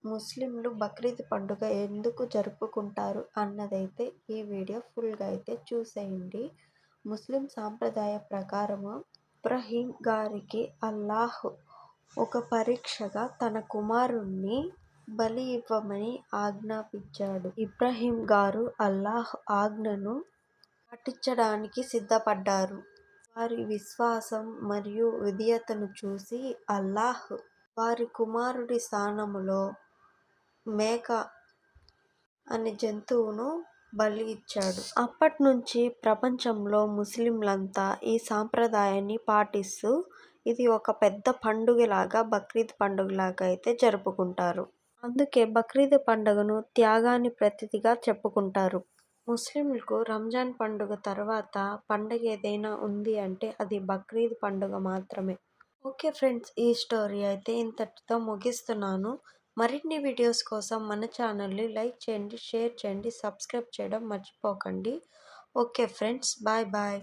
ముస్లింలు బక్రీద్ పండుగ ఎందుకు జరుపుకుంటారు అన్నదైతే ఈ వీడియో ఫుల్గా అయితే చూసేయండి. ముస్లిం సాంప్రదాయ ప్రకారము ఇబ్రహీం గారికి అల్లాహ్ ఒక పరీక్షగా తన కుమారుణ్ణి బలి ఇవ్వమని ఆజ్ఞాపించాడు. ఇబ్రహీం గారు అల్లాహ్ ఆజ్ఞను పాటించడానికి సిద్ధపడ్డారు. వారి విశ్వాసం మరియు విధేయతను చూసి అల్లాహ్ వారి కుమారుడి స్థానంలో మేక అనే జంతువును బలి ఇచ్చాడు. అప్పట్నుంచి ప్రపంచంలో ముస్లింలంతా ఈ సాంప్రదాయాన్ని పాటిస్తూ ఇది ఒక పెద్ద పండుగలాగా బక్రీద్ పండుగలాగా అయితే జరుపుకుంటారు. అందుకే బక్రీద్ పండుగను త్యాగాన్ని ప్రతీతిగా చెప్పుకుంటారు. ముస్లింలకు రంజాన్ పండుగ తర్వాత పండుగ ఏదైనా ఉంది అంటే అది బక్రీద్ పండుగ మాత్రమే. ఓకే ఫ్రెండ్స్, ఈ స్టోరీ అయితే ఇంతటితో ముగిస్తున్నాను. మరిన్ని వీడియోస్ కోసం మన ఛానల్ని లైక్ చేయండి, షేర్ చేయండి, సబ్స్క్రైబ్ చేయడం మర్చిపోకండి. Okay friends, bye bye.